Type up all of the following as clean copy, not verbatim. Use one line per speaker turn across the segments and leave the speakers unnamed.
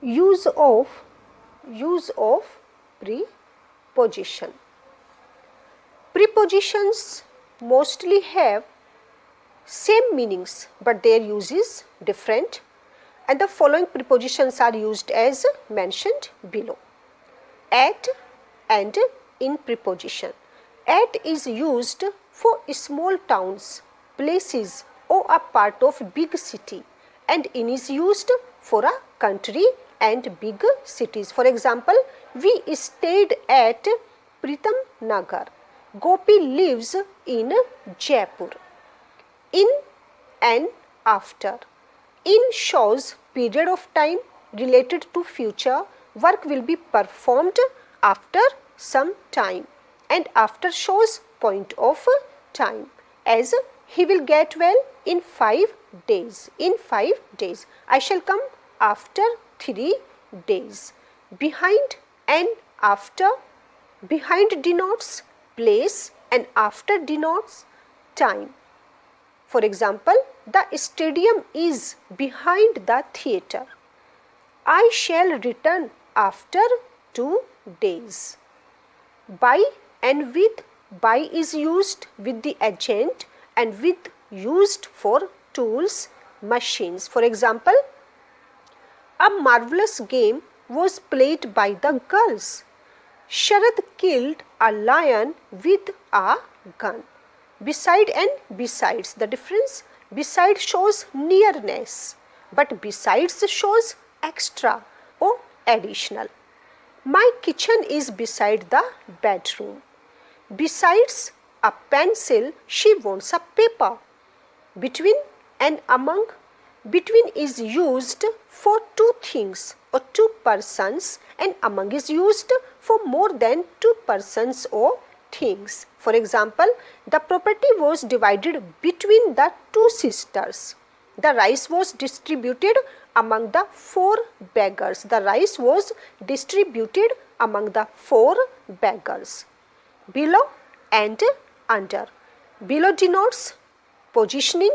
Use of preposition. Prepositions mostly have same meanings, but their use is different, and the following prepositions are used as mentioned below. At and in preposition. At is used for small towns, places, or a part of big city, and in is used for a country and big cities. For example, we stayed at Pritam Nagar. Gopi lives in Jaipur. In and after. In shows period of time related to future. Work will be performed after some time, and after shows point of time, as he will get well in 5 days. In 5 days. I shall come after 3 days. Behind and after. Behind denotes place and after denotes time. For example, the stadium is behind the theatre. I shall return after 2 days. By and with. By is used with the agent and with used for tools, machines. For example, a marvelous game was played by the girls. Sharad killed a lion with a gun. Beside and besides. The difference: beside shows nearness, but besides shows extra or additional. My kitchen is beside the bedroom. Besides a pencil, she wants a paper. Between and among. Between is used for two things or two persons, and among is used for more than two persons or things. For example, the property was divided between the two sisters. The rice was distributed among the 4 beggars. The rice was distributed among the 4 beggars. Below and under. Below denotes positioning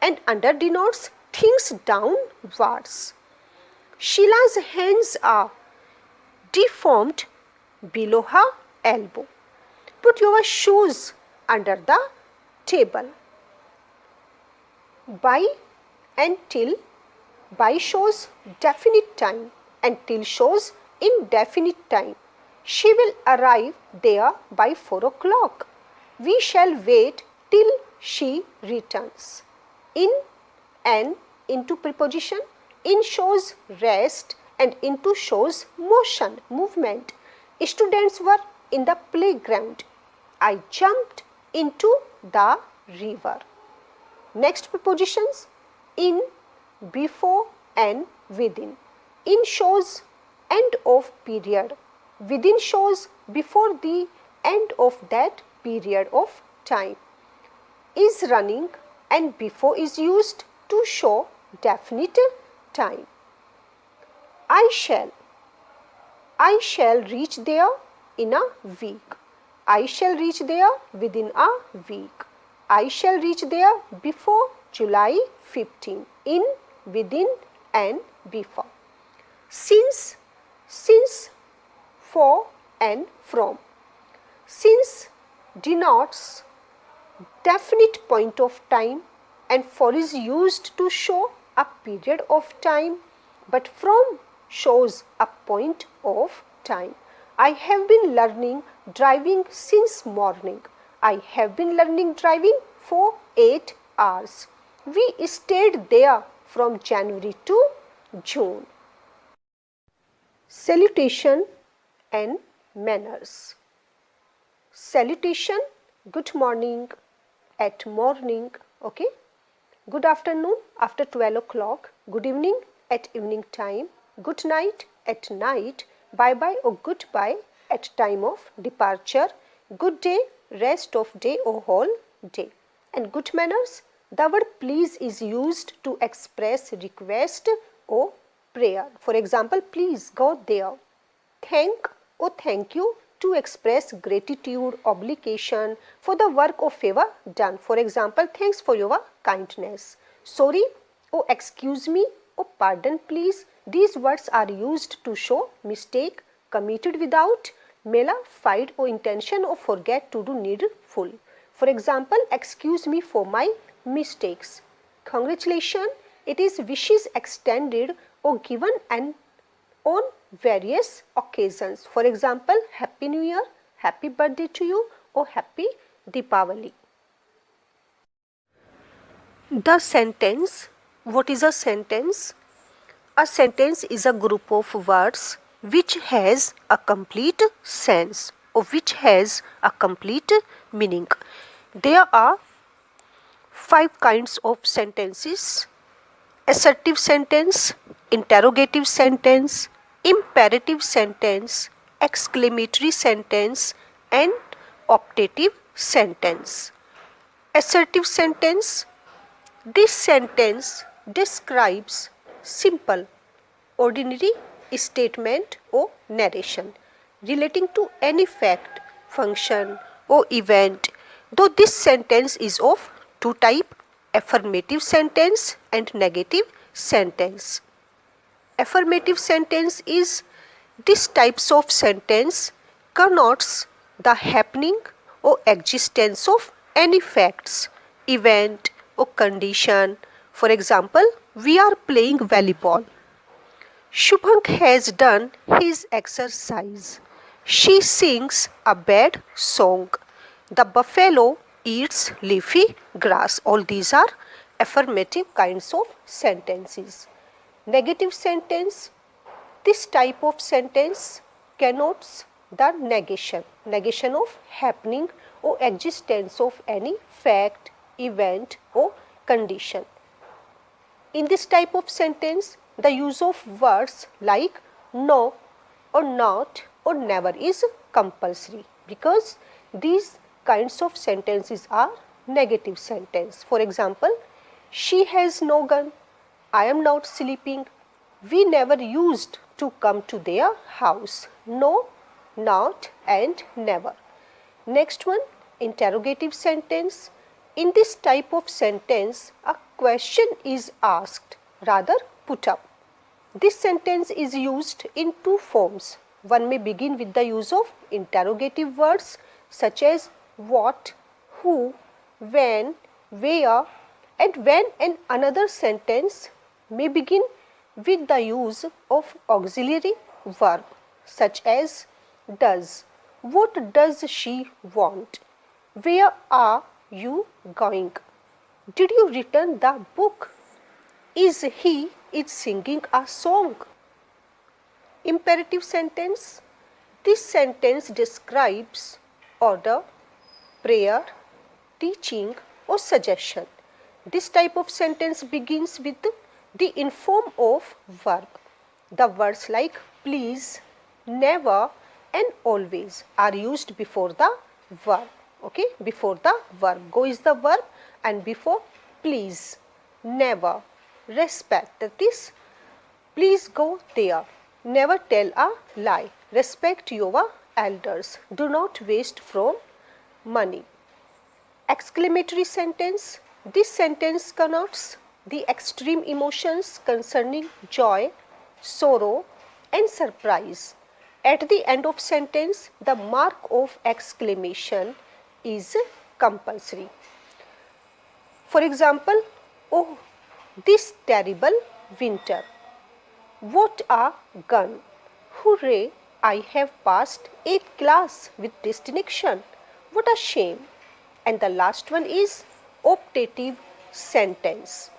and under denotes things downwards. Sheila's hands are deformed below her elbow. Put your shoes under the table. By and till. By shows definite time and till shows indefinite time. She will arrive there by 4 o'clock. We shall wait till she returns. In and into preposition. In shows rest and into shows motion, movement. Students were in the playground. I jumped into the river. Next prepositions: in, before and within. In shows end of period. Within shows before the end of that period of time. Is running and before is used to show definite time. I shall reach there in a week. I shall reach there within a week. I shall reach there before July 15. In, within and before. Since, for and from. Since denotes definite point of time and for is used to show a period of time, but from shows a point of time. I have been learning driving since morning. I have been learning driving for 8 hours. We stayed there from January to June. Salutation and manners. Salutation, good morning, at morning, okay. Good afternoon after 12 o'clock, good evening at evening time, good night at night, bye bye or goodbye at time of departure, good day, rest of day or whole day. And good manners, the word please is used to express request or prayer. For example, please go there. Thank or thank you to express gratitude, obligation for the work or favor done. For example, thanks for your kindness. Sorry or excuse me or pardon please. These words are used to show mistake committed without malice or intention or forget to do needful. For example, excuse me for my mistakes. Congratulations, it is wishes extended or given and on various occasions. For example, Happy New Year, Happy Birthday to you, or Happy Deepavali. The sentence. What is a sentence? A sentence is a group of words which has a complete sense or which has a complete meaning. There are 5 kinds of sentences: assertive sentence, interrogative sentence, imperative sentence, exclamatory sentence, and optative sentence. Assertive sentence. This sentence describes simple, ordinary statement or narration relating to any fact, function, or event. Though this sentence is of 2 types: affirmative sentence and negative sentence. Affirmative sentence is this types of sentence connotes the happening or existence of any facts, event, or condition. For example, we are playing volleyball. Shubhank has done his exercise. She sings a bad song. The buffalo eats leafy grass. All these are affirmative kinds of sentences. Negative sentence. This type of sentence connotes the negation of happening or existence of any fact, event, or condition. In this type of sentence, the use of words like no or not or never is compulsory, because these kinds of sentences are negative sentence. For example, she has no gun, I am not sleeping, we never used to come to their house. No, not, and never. Next one, interrogative sentence. In this type of sentence, a question is asked, rather put up. This sentence is used in 2 forms. One may begin with the use of interrogative words such as what, who, when, where, and when, and another sentence may begin with the use of auxiliary verb such as does. What does she want? Where are you going? Did you return the book? Is he singing a song? Imperative sentence. This sentence describes order, prayer, teaching, or suggestion. This type of sentence begins with the in form of verb. The words like please, never, and always are used before the verb. Okay, before the verb. Go is the verb, and before please, never, respect, that is please go there, never tell a lie, respect your elders, do not waste from money. Exclamatory sentence. This sentence connotes the extreme emotions concerning joy, sorrow, and surprise. At the end of sentence, the mark of exclamation is compulsory. For example, oh, this terrible winter. What a gun. Hooray, I have passed 8th class with distinction. What a shame. And the last one is optative sentence.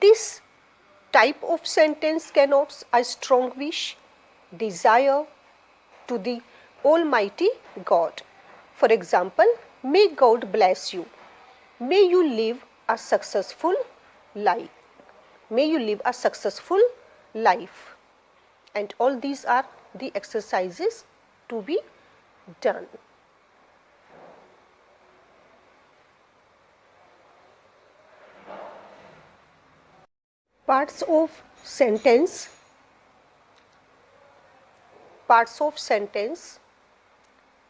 This type of sentence connotes a strong wish, desire to the Almighty God. For example, may God bless you. May you live a successful life. May you live a successful life. And all these are the exercises to be done. Parts of sentence. Parts of sentence.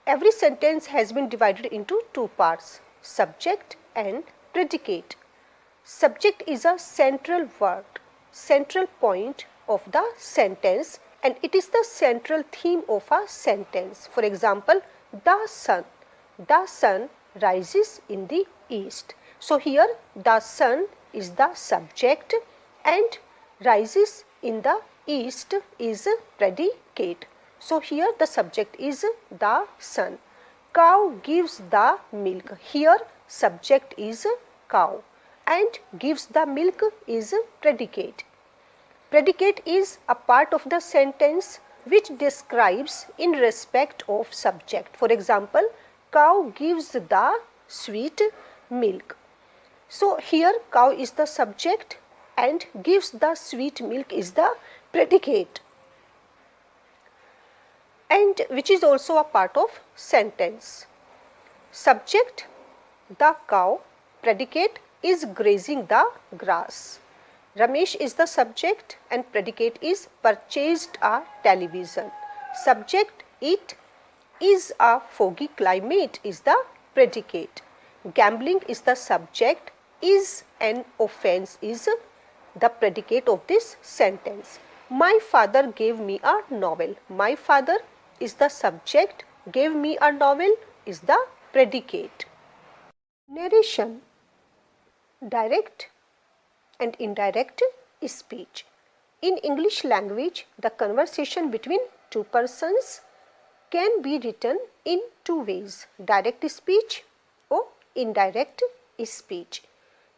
Every sentence has been divided into 2 parts, subject and predicate. Subject is a central word central point of the sentence and it is the central theme of a sentence. For example, the sun rises in the east. So here the sun is the subject and rises in the east is predicate. So here the subject is the sun. Cow gives the milk. Here subject is cow and gives the milk is predicate. Predicate is a part of the sentence which describes in respect of subject. For example, cow gives the sweet milk. So here cow is the subject and gives the sweet milk is the predicate, and which is also a part of sentence. Subject, the cow. Predicate is grazing the grass. Ramesh is the subject and predicate is purchased a television. Subject, it is a foggy climate is the predicate. Gambling is the subject, is an offense is the predicate of this sentence. My father gave me a novel. My father is the subject, gave me a novel is the predicate. Narration, direct and indirect speech. In English language, the conversation between two persons can be written in two ways, direct speech or indirect speech.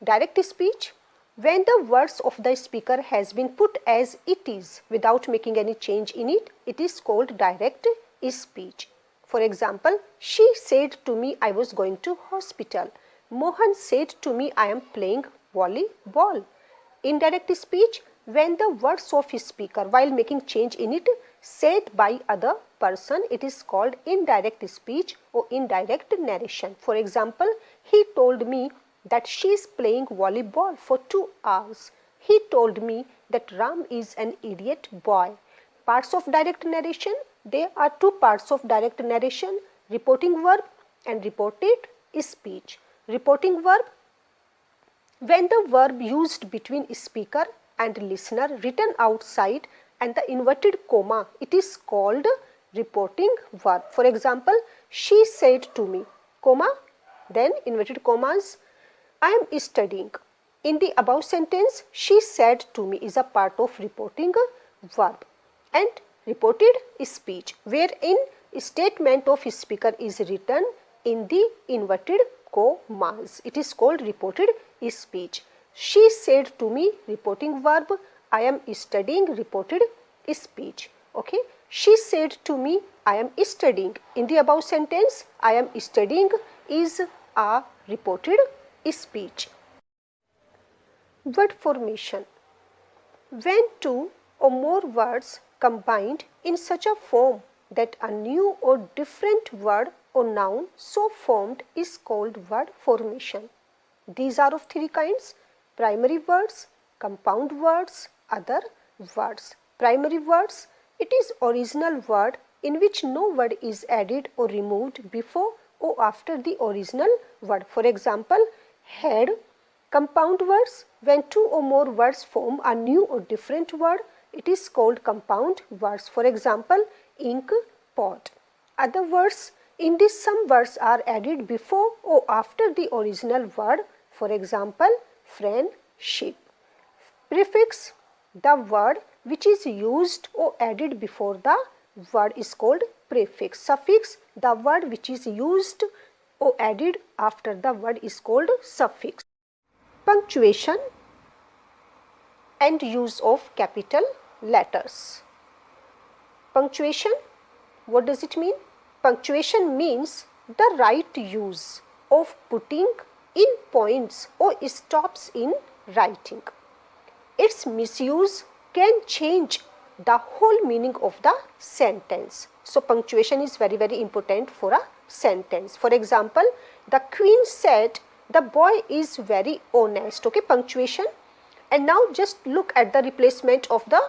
Direct speech, when the words of the speaker has been put as it is without making any change in it, it is called direct speech. For example, she said to me I was going to hospital. Mohan said to me I am playing volleyball. Indirect speech, when the words of speaker while making change in it said by other person, it is called indirect speech or indirect narration. For example, he told me that she is playing volleyball for 2 hours. He told me that Ram is an idiot boy. Parts of direct narration, there are two parts of direct narration, reporting verb and reported speech. Reporting verb, when the verb used between speaker and listener written outside and the inverted comma, it is called reporting verb. For example, she said to me, comma, then inverted commas, I am studying. In the above sentence, she said to me is a part of reporting verb. And reported speech, wherein statement of speaker is written in the inverted commas. It is called reported speech. She said to me, reporting verb. I am studying, reported speech. Okay. She said to me, I am studying. In the above sentence, I am studying is a reported speech. Word formation. When two or more words combined in such a form that a new or different word or noun so formed is called word formation. These are of three kinds: primary words, compound words, other words. Primary words, it is original word in which no word is added or removed before or after the original word. For example, head. Compound words, when two or more words form a new or different word, it is called compound words. For example, ink, pot. Other words, in this some words are added before or after the original word. For example, friendship. Prefix, the word which is used or added before the word is called prefix. Suffix, the word which is used or added after the word is called suffix. Punctuation and use of capital letters. Punctuation, what does it mean? Punctuation means the right use of putting in points or stops in writing. Its misuse can change the whole meaning of the sentence. So punctuation is very, very important for a sentence. For example, the queen said the boy is very honest. Okay, punctuation. And now just look at the replacement of the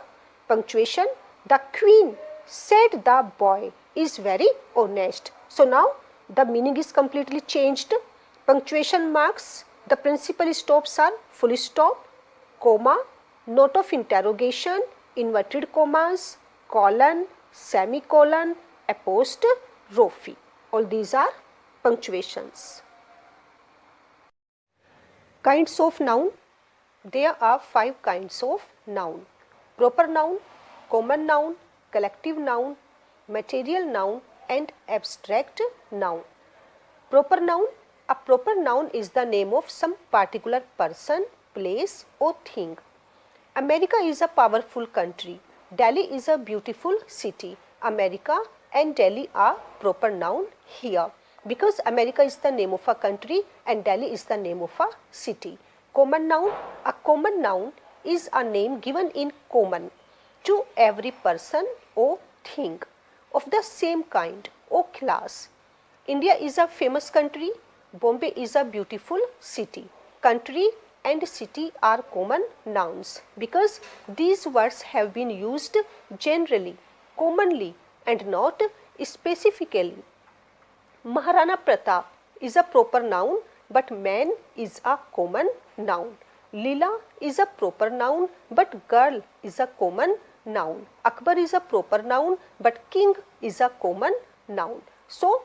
punctuation. The queen said the boy is very honest. So now the meaning is completely changed. Punctuation marks, the principal stops are full stop, comma, note of interrogation, inverted commas, colon, semicolon, apostrophe. All these are punctuations. Kinds of noun. There are 5 kinds of noun: proper noun, common noun, collective noun, material noun and abstract noun. Proper noun. A proper noun is the name of some particular person, place or thing. America is a powerful country. Delhi is a beautiful city. America and Delhi are proper noun here, because America is the name of a country and Delhi is the name of a city. Common noun. A common noun is a name given in common to every person or thing of the same kind or class. India is a famous country. Bombay is a beautiful city. Country and city are common nouns because these words have been used generally, commonly and not specifically. Maharana Pratap is a proper noun but man is a common noun. Leela is a proper noun but girl is a common noun. Akbar is a proper noun but king is a common noun. So,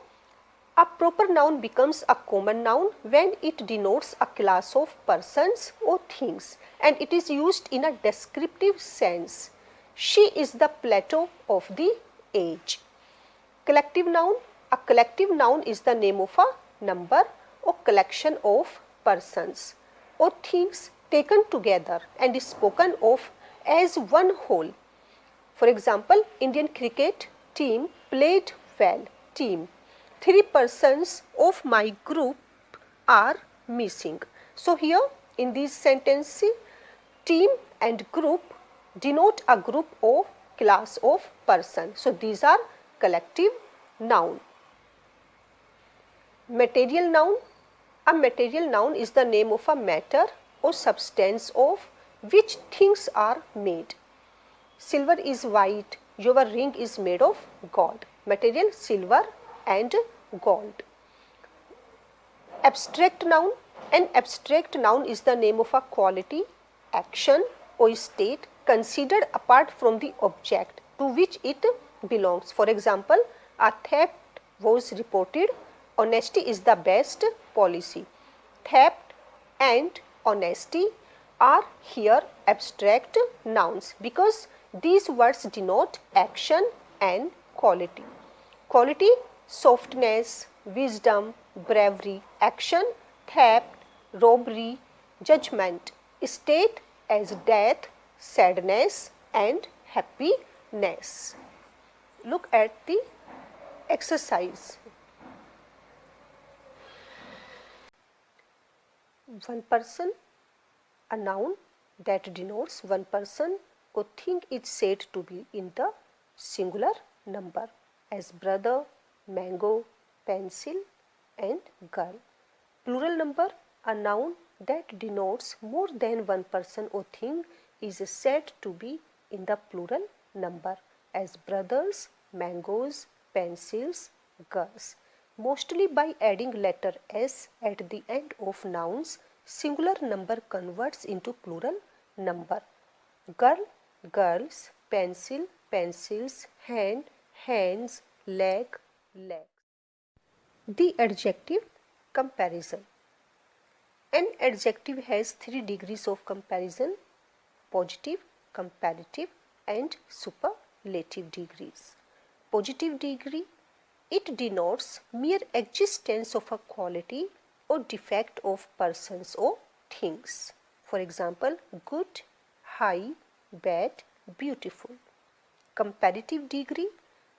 a proper noun becomes a common noun when it denotes a class of persons or things and it is used in a descriptive sense. She is the Plato of the age. Collective noun. A collective noun is the name of a number or collection of persons or things taken together and is spoken of as one whole. For example, Indian cricket team played well. Team. 3 persons of my group are missing. So, here in this sentence, team and group denote a group or class of person. So, these are collective noun. Material noun. A material noun is the name of a matter or substance of which things are made. Silver is white. Your ring is made of gold. Material silver and gold. Abstract noun. An abstract noun is the name of a quality, action or state considered apart from the object to which it belongs. For example, a theft was reported. Honesty is the best policy. Theft and honesty are here abstract nouns because these words denote action and quality. Quality, softness, wisdom, bravery. Action, theft, robbery, judgment. State as death, sadness and happiness. Look at the exercise. One person, a noun that denotes one person or thing is said to be in the singular number as brother, mango, pencil and girl. Plural number, a noun that denotes more than one person or thing is said to be in the plural number as brothers, mangoes, pencils, girls. Mostly by adding letter s at the end of nouns, singular number converts into plural number. Girl, girls, pencil, pencils, hand, hands, leg, legs. The adjective comparison. An adjective has 3 degrees of comparison: positive, comparative and superlative degrees. Positive degree, it denotes mere existence of a quality or defect of persons or things. For example, good, high, bad, beautiful. Comparative degree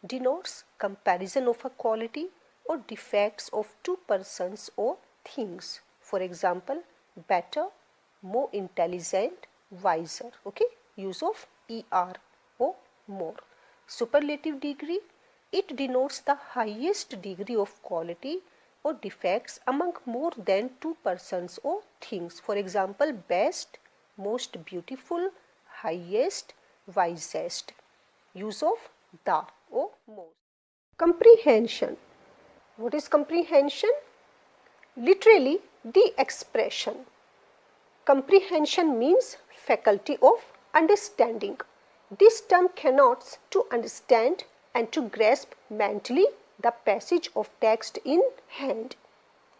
denotes comparison of a quality or defects of 2 persons or things. For example, better, more intelligent, wiser. Okay, use of er or more. Superlative degree, it denotes the highest degree of quality or defects among more than 2 persons or things. For example, best, most beautiful, highest, wisest. Use of the or most. Comprehension. What is comprehension? Literally, the expression. Comprehension means faculty of understanding. This term connotes to understand and to grasp mentally the passage of text in hand.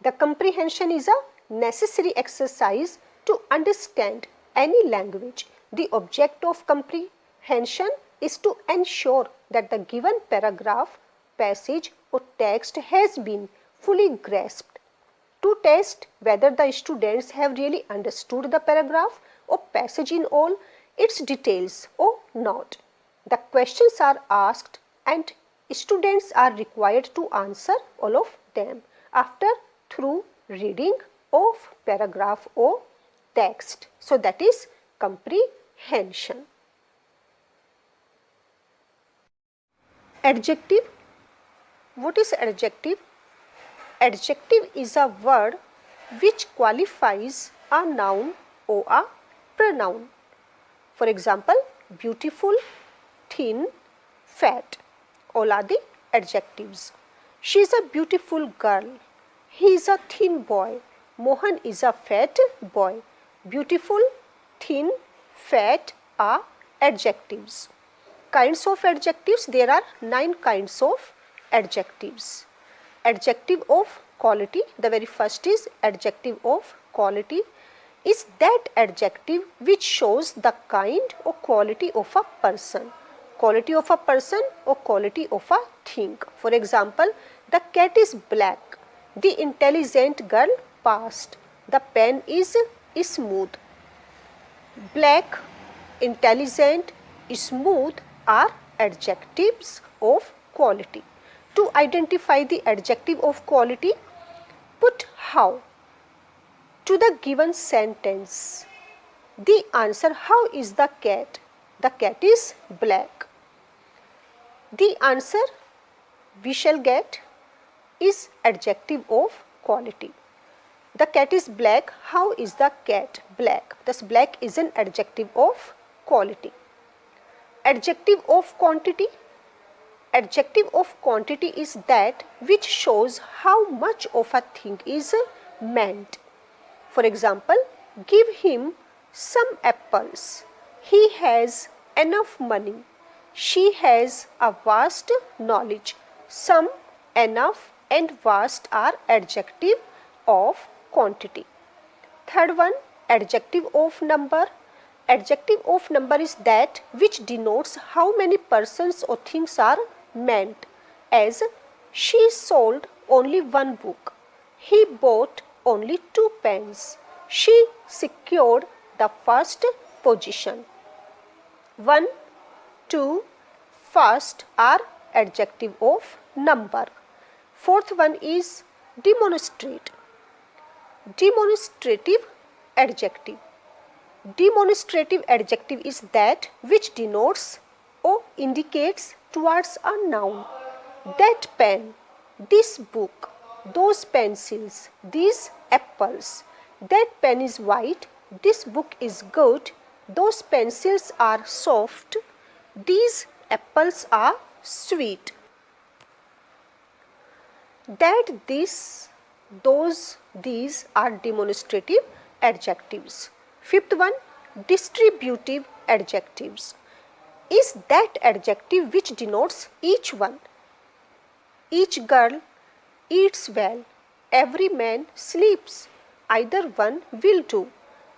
The comprehension is a necessary exercise to understand any language. The object of comprehension is to ensure that the given paragraph, passage or text has been fully grasped. To test whether the students have really understood the paragraph or passage in all its details or not. The questions are asked and students are required to answer all of them after through reading of paragraph or text. So that is comprehension. Adjective. What is adjective? Adjective is a word which qualifies a noun or a pronoun. For example, beautiful, thin, fat. All are the adjectives. She is a beautiful girl. He is a thin boy. Mohan is a fat boy. Beautiful, thin, fat are adjectives. Kinds of adjectives. There are 9 kinds of adjectives. Adjective of quality. The very first is adjective of quality. Is that adjective which shows the kind or quality of a person. Quality of a person or quality of a thing. For example, the cat is black. The intelligent girl passed. The pen is smooth. Black, intelligent, smooth are adjectives of quality. To identify the adjective of quality, put how to the given sentence. The answer, how is the cat? The cat is black. The answer we shall get is adjective of quality. The cat is black. How is the cat black? Thus black is an adjective of quality. Adjective of quantity. Adjective of quantity is that which shows how much of a thing is meant. For example, give him some apples. He has enough money. She has a vast knowledge. Some, enough and vast are adjective of quantity. Third one, adjective of number. Adjective of number is that which denotes how many persons or things are meant, as she sold only 1 book. He bought only 2 pens. She secured the first position. 1, 2, first are adjective of number. Fourth one is demonstrate. Demonstrative adjective. Demonstrative adjective is that which denotes or indicates towards a noun. That pen, this book, those pencils, these apples. That pen is white, this book is good, those pencils are soft, these apples are sweet. That, this, those, these are demonstrative adjectives. Fifth one, distributive adjectives. Is that adjective which denotes each one. Each girl eats well. Every man sleeps. Either one will do.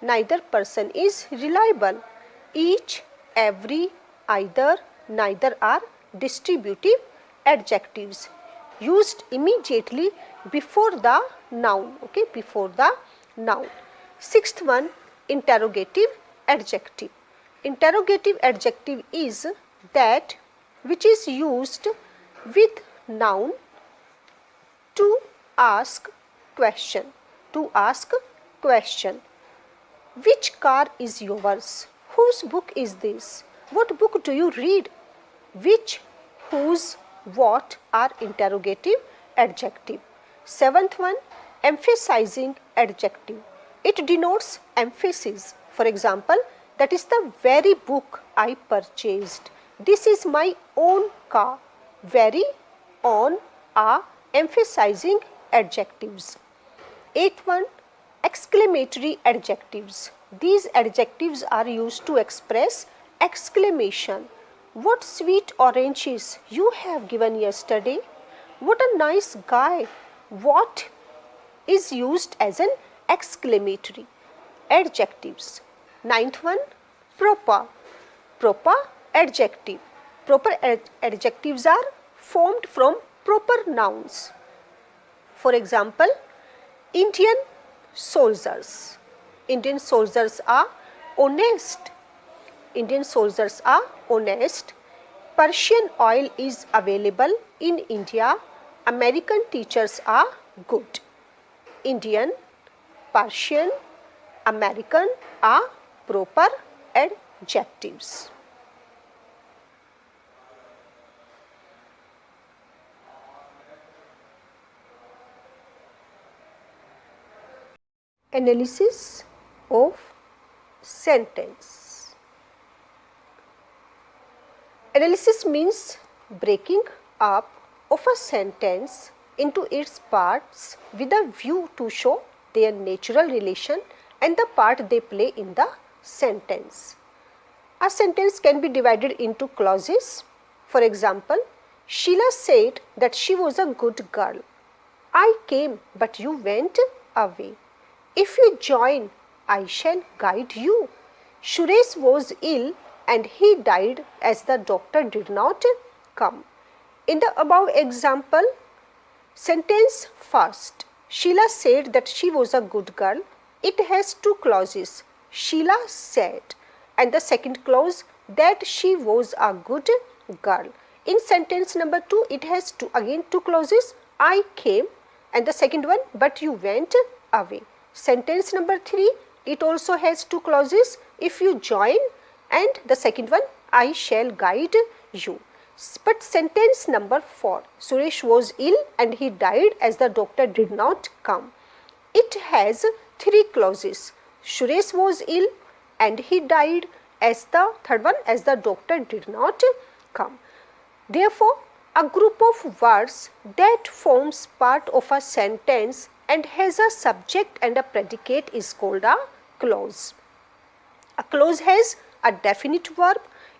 Neither person is reliable. Each, every, either, neither are distributive adjectives used immediately before the noun. Okay, before the noun. Sixth one, interrogative adjective. Interrogative adjective is that which is used with noun to ask question. To ask question. Which car is yours? Whose book is this? What book do you read? Which, whose, what are interrogative adjective. Seventh one, emphasizing adjective. It denotes emphasis. For example, that is the very book I purchased. This is my own car. Very, on, are emphasizing adjectives. Eighth one, exclamatory adjectives. These adjectives are used to express exclamation. What sweet oranges you have given yesterday. What a nice guy. What is used as an exclamatory adjectives. Ninth one, proper. Proper adjective. Proper adjectives are formed from proper nouns. For example, Indian soldiers. Indian soldiers are honest. Indian soldiers are honest. Persian oil is available in India. American teachers are good. Indian, Persian, American are proper adjectives. Analysis of sentence. Analysis means breaking up of a sentence into its parts with a view to show their natural relation and the part they play in the sentence. A sentence can be divided into clauses. For example, Sheila said that she was a good girl. I came, but you went away. If you join, I shall guide you. Suresh was ill and he died as the doctor did not come. In the above example, sentence first, Sheila said that she was a good girl. It has two clauses, Sheila said, and the second clause, that she was a good girl. In sentence number 2, it has again two clauses, I came, and the second one, but you went away. Sentence number 3, it also has two clauses, if you join, and the second one, I shall guide you. But sentence number 4, Suresh was ill and he died as the doctor did not come. It has three clauses, Suresh was ill and he died as the third one, as the doctor did not come. Therefore, a group of words that forms part of a sentence and has a subject and a predicate is called a clause. A clause has a definite verb.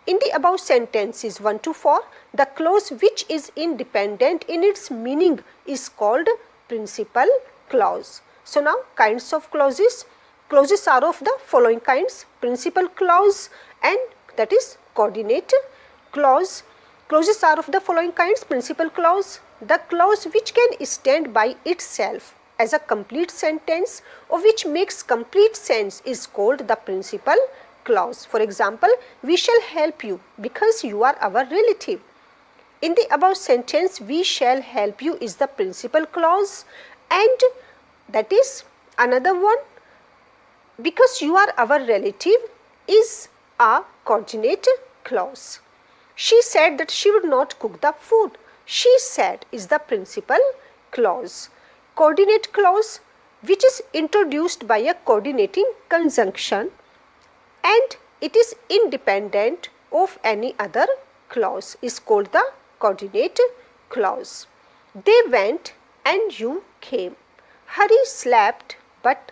In the above sentences 1 to 4, the clause which is independent in its meaning is called principal clause. So now kinds of clauses. Clauses are of the following kinds: principal clause and that is coordinate clause. Clauses are of the following kinds: principal clause, the clause which can stand by itself as a complete sentence or which makes complete sense is called the principal clause. For example, we shall help you because you are our relative. In the above sentence, we shall help you is the principal clause, and that is another one, because you are our relative is a coordinate clause. She said that she would not cook the food. She said is the principal clause. Coordinate clause, which is introduced by a coordinating conjunction and it is independent of any other clause, is called the coordinate clause. They went and you came. Hari slept but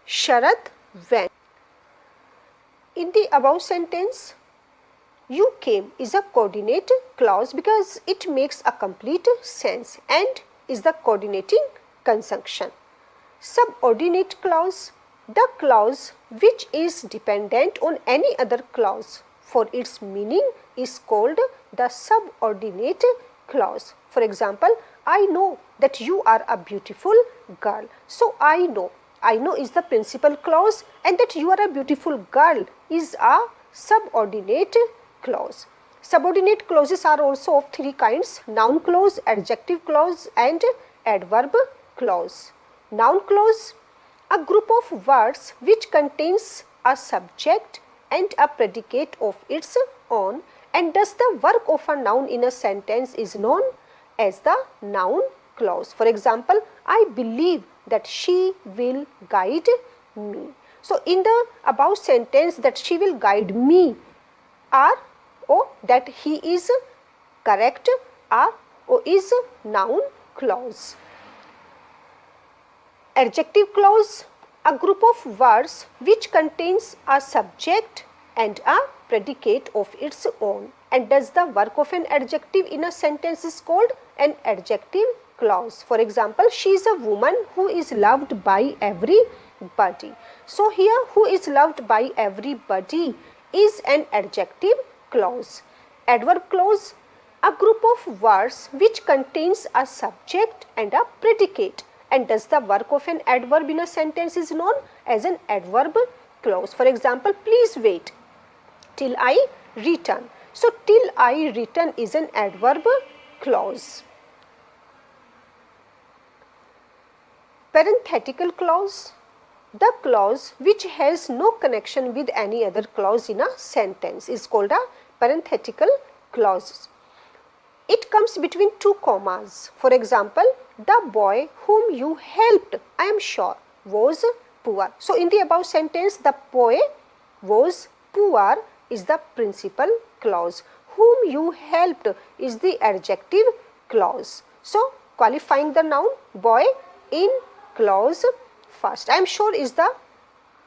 Sharad went. In the above sentence, you came is a coordinate clause because it makes a complete sense and is the coordinating conjunction. Subordinate clause, the clause which is dependent on any other clause for its meaning is called the subordinate clause. For example, I know that you are a beautiful girl. So I know is the principal clause and that you are a beautiful girl is a subordinate clause. Subordinate clauses are also of three kinds: noun clause, adjective clause and adverb clause. Noun clause, a group of words which contains a subject and a predicate of its own, and thus the work of a noun in a sentence is known as the noun clause. For example, I believe that she will guide me. So in the above sentence, that she will guide me are or that he is correct are or is noun clause. Adjective clause, A group of words which contains a subject and a predicate of its own and does the work of an adjective in a sentence is called an adjective clause. For example, she is a woman who is loved by everybody. So here who is loved by everybody is an adjective clause. Adverb clause, a group of words which contains a subject and a predicate and does the work of an adverb in a sentence is known as an adverb clause. For example, please wait till I return. So till I return is an adverb clause. Parenthetical clause, the clause which has no connection with any other clause in a sentence is called a parenthetical clause. It comes between two commas. For example, the boy whom you helped, I am sure, was poor. So in the above sentence, the boy was poor is the principal clause. Whom you helped is the adjective clause. So qualifying the noun boy in clause first. I am sure is the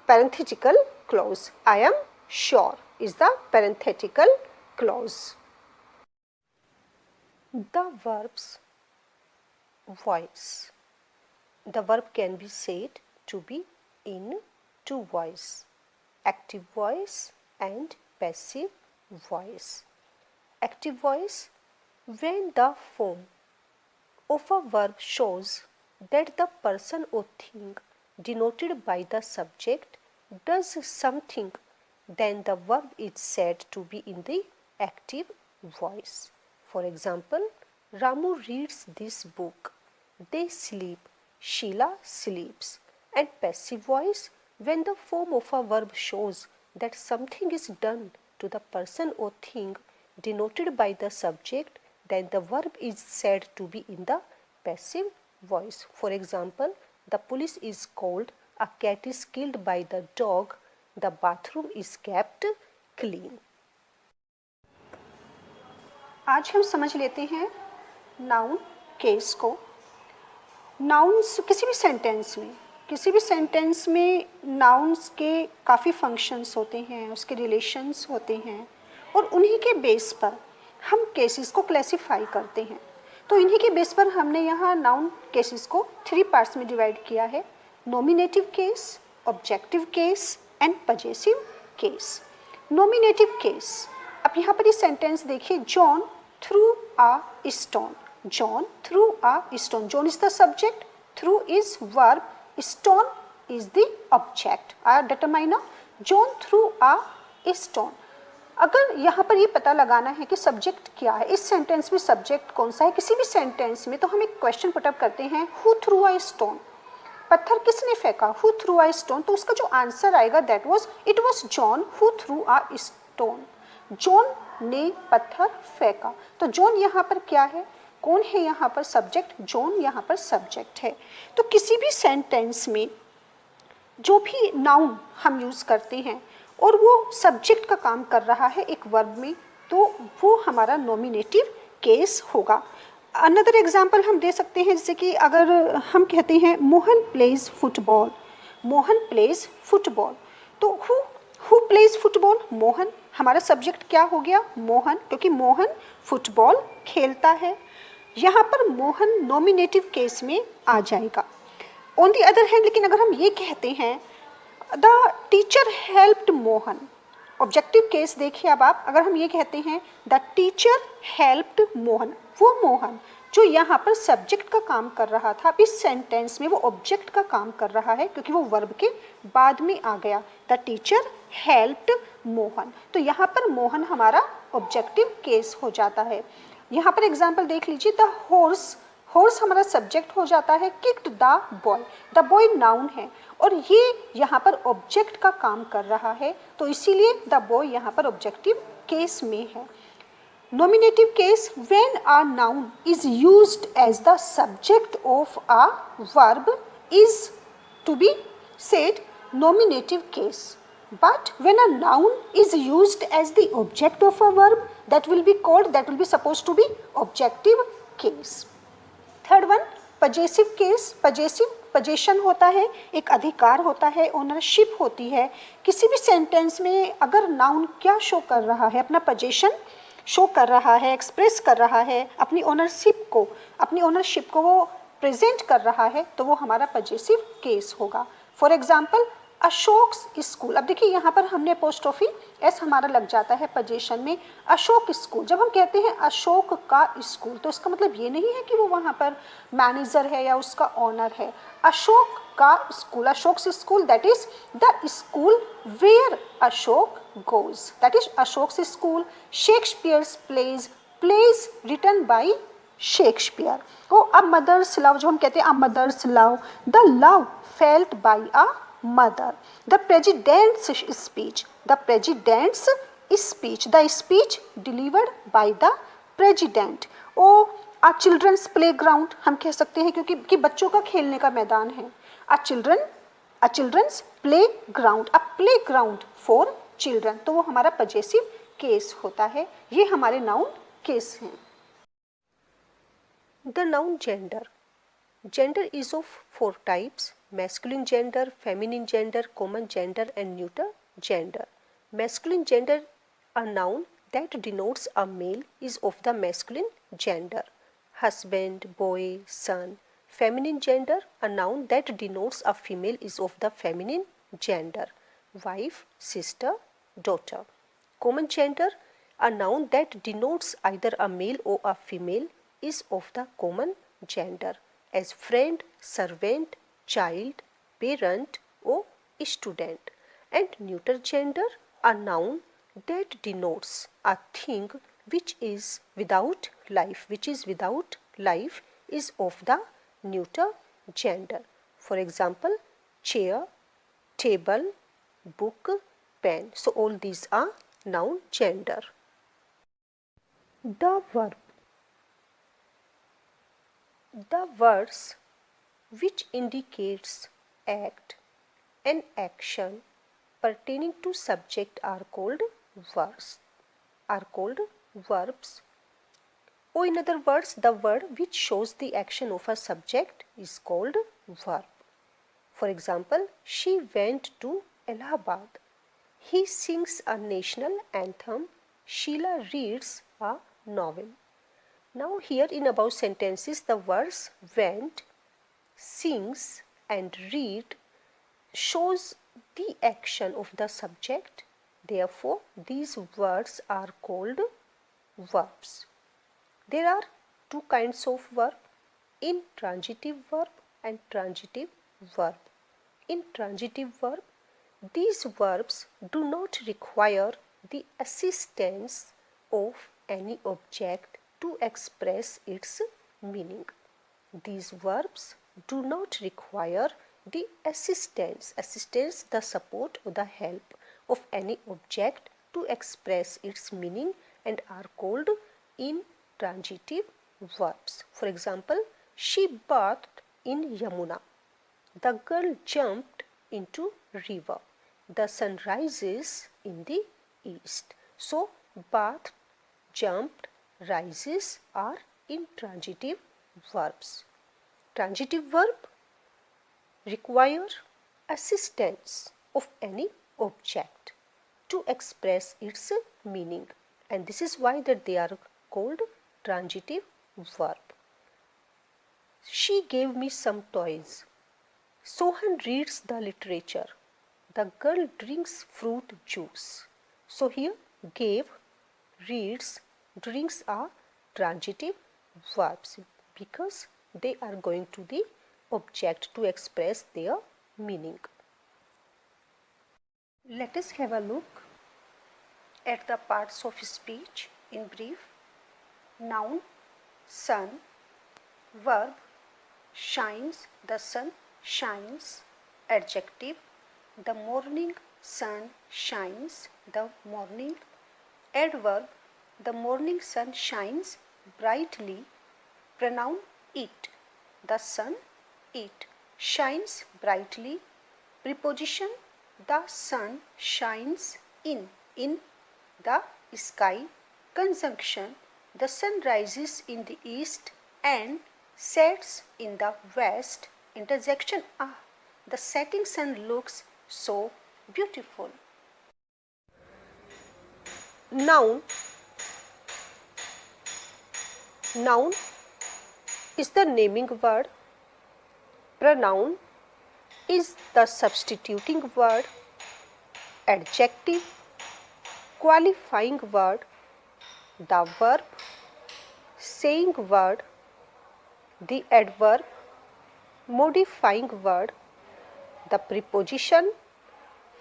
parenthetical clause. I am sure is the parenthetical clause. The verbs voice. The verb can be said to be in two voice, active voice and passive voice. Active voice, when the form of a verb shows that the person or thing denoted by the subject does something, then the verb is said to be in the active voice. For example, Ramu reads this book, they sleep, Sheila sleeps. And passive voice, when the form of a verb shows that something is done to the person or thing denoted by the subject, then the verb is said to be in the passive voice. For example, the police is called, a cat is killed by the dog, the bathroom is kept clean. आज हम समझ लेते हैं noun case को. Nouns किसी भी sentence में nouns के काफ़ी फंक्शंस होते हैं, उसके रिलेशंस होते हैं और उन्हीं के बेस पर हम केसेस को क्लासिफाई करते हैं. तो इन्हीं के बेस पर हमने यहाँ नाउन केसेस को 3 पार्ट्स में डिवाइड किया है. Nominative case, objective case and possessive case. Nominative case, अब यहाँ पर ये सेंटेंस देखिए, John threw a stone. John threw a stone. John is the subject, threw is verb, stone is the object. Or determiner. John threw a stone. अगर यहाँ पर ये पता लगाना है कि सब्जेक्ट क्या है, इस सेंटेंस में सब्जेक्ट कौन सा है किसी भी सेंटेंस में, तो हम एक क्वेश्चन पुटअप करते हैं, हु थ्रू अ स्टोन. पत्थर किसने फेंका, हु थ्रू अ स्टोन. तो उसका जो आंसर आएगा that was, it was John who through a stone. John ने पत्थर फेंका. तो जॉन यहाँ पर क्या है, कौन है यहाँ पर सब्जेक्ट, जॉन यहाँ पर सब्जेक्ट है. तो किसी भी सेंटेंस में जो भी नाउन हम यूज़ करते हैं और वो सब्जेक्ट का काम कर रहा है एक वर्ब में, तो वो हमारा नॉमिनेटिव केस होगा. अनदर एग्जाम्पल हम दे सकते हैं, जैसे कि अगर हम कहते हैं Mohan plays football. Mohan plays football. तो हु प्लेज फुटबॉल, मोहन. हमारा सब्जेक्ट क्या हो गया, मोहन, क्योंकि मोहन फुटबॉल खेलता है. यहाँ पर मोहन नॉमिनेटिव केस में आ जाएगा. ऑन द अदर हैंड, लेकिन अगर हम ये कहते हैं the teacher helped Mohan, objective case देखिए. अब आप अगर हम ये कहते हैं द टीचर हेल्प्ड मोहन, वो मोहन जो यहाँ पर सब्जेक्ट का काम कर रहा था, इस सेंटेंस में वो ऑब्जेक्ट का काम कर रहा है क्योंकि वो वर्ब के बाद में आ गया. The teacher helped Mohan. तो यहाँ पर मोहन हमारा ऑब्जेक्टिव केस हो जाता है. यहाँ पर एग्जाम्पल देख लीजिए, द हॉर्स. हॉर्स हमारा सब्जेक्ट हो जाता है, kicked the boy. The boy noun है और ये यहाँ पर ऑब्जेक्ट का काम कर रहा है, तो इसीलिए द बॉय यहाँ पर ऑब्जेक्टिव केस में है. Nominative case, when a noun is used as the subject of a verb, is to be said nominative case. But when a noun is used as the object of a verb, that will be supposed to be objective case. Third one, possessive case, possession होता है, एक अधिकार होता है, ownership होती है। किसी भी सेंटेंस में अगर नाउन क्या शो कर रहा है, अपना पजेशन शो कर रहा है, एक्सप्रेस कर रहा है, अपनी ओनरशिप को वो प्रेजेंट कर रहा है, तो वो हमारा पजेसिव केस होगा। फॉर एग्जाम्पल अशोक स्कूल, अब देखिए यहाँ पर हमने अपोस्ट्रोफी एस हमारा लग जाता है पजेशन में। अशोक स्कूल, जब हम कहते हैं अशोक का स्कूल, तो इसका मतलब ये नहीं है कि वो वहाँ पर मैनेजर है या उसका ऑनर है। अशोक का school, Ashok school, that is the school where Ashok goes, that is Ashok's school. Shakespeare's plays written by Shakespeare. Or a mother's love, जो हम कहते हैं a mother's love, the love felt by a mother, the president's speech, the speech delivered by the president. Or a children's playground, हम कह सकते हैं क्योंकि बच्चों का खेलने का मैदान है। A children's playground, a playground for children, तो वो हमारा पजेसिव केस होता है। ये हमारे नाउन केस हैं। The noun gender. Gender is of 4 types: masculine gender, feminine gender, common gender and neuter gender. Masculine gender, a noun that denotes a male, is of the masculine gender: husband, boy, son. Feminine gender, a noun that denotes a female, is of the feminine gender: wife, sister, daughter. Common gender, a noun that denotes either a male or a female, is of the common gender, as friend, servant, child, parent or student. And neuter gender, a noun that denotes a thing which is without life, is of the neuter gender. For example, chair, table, book, pen. So all these are noun gender. The verb. The verbs which indicates act and action pertaining to subject are called verbs. Or in other words, the word which shows the action of a subject is called verb. For example, she went to Allahabad. He sings a national anthem. Sheila reads a novel. Now here in above sentences, the words went, sings and read shows the action of the subject. Therefore, these words are called verbs. There are 2 kinds of verb: intransitive verb and transitive verb. Intransitive verb, these verbs do not require the assistance of any object to express its meaning. These verbs do not require the assistance, the support or the help of any object to express its meaning, and are called intransitive verbs. For example, she bathed in Yamuna. The girl jumped into river. The sun rises in the east. So, bathed, jumped, rises are intransitive verbs. Transitive verb require assistance of any object to express its meaning, and this is why that they are called transitive verb. She gave me some toys. Sohan reads the literature. The girl drinks fruit juice. So here gave, reads, drinks are transitive verbs because they are going to the object to express their meaning. Let us have a look at the parts of speech in brief. Noun, sun. Verb, shines, the sun shines. Adjective, the morning sun shines, the morning. Adverb, the morning sun shines brightly. Pronoun, it, the sun, it shines brightly. Preposition, the sun shines in the sky. Conjunction, the sun rises in the east and sets in the west, interjection ah, the setting sun looks so beautiful. Noun. Noun is the naming word. Pronoun is the substituting word. Adjective, qualifying word. The verb, saying word. The adverb, modifying word. The preposition,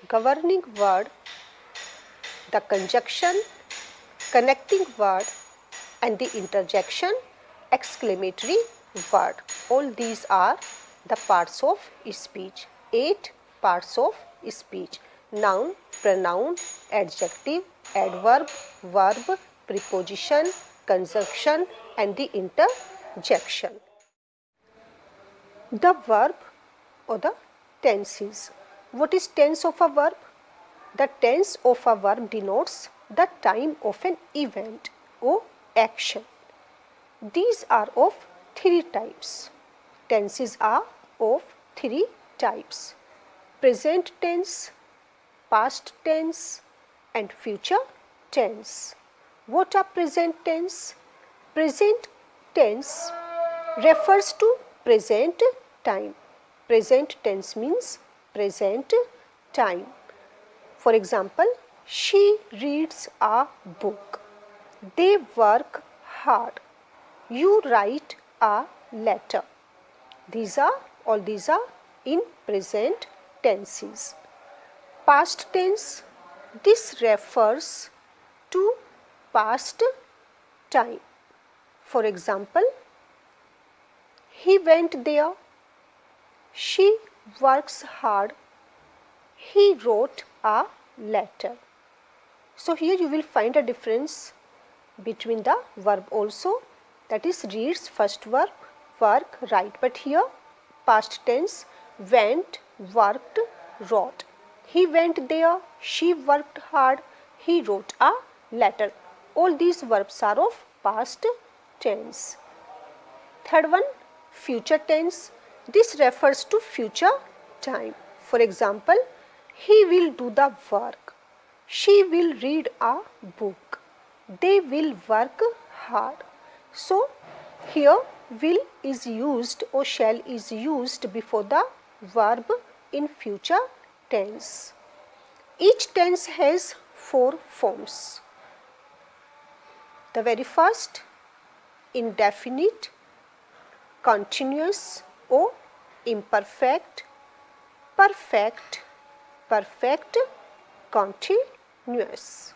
governing word. The conjunction, connecting word, and the interjection, exclamatory word. All these are the parts of speech. 8 parts of speech: noun, pronoun, adjective, adverb, verb, preposition, conjunction, and the interjection. The verb or the tenses. What is tense of a verb? The tense of a verb denotes the time of an event or action. These are of 3 types. Tenses are of 3 types: present tense, past tense, and future tense. What are present tense? Present tense refers to present time. Present tense means present time. For example, she reads a book. They work hard. You write a letter. All these are in present tenses. Past tense, this refers to past time. For example, he went there. She works hard. He wrote a letter. So here you will find a difference between the verb also, that is reads first verb, work, write, but here past tense, went, worked, wrote. He went there, she worked hard, he wrote a letter. All these verbs are of past tense. Third one, future tense. This refers to future time. For example, he will do the work. She will read a book. They will work hard. So, here will is used or shall is used before the verb in future tense. Each tense has 4 forms. The very first, indefinite, continuous or imperfect, perfect, perfect, continuous.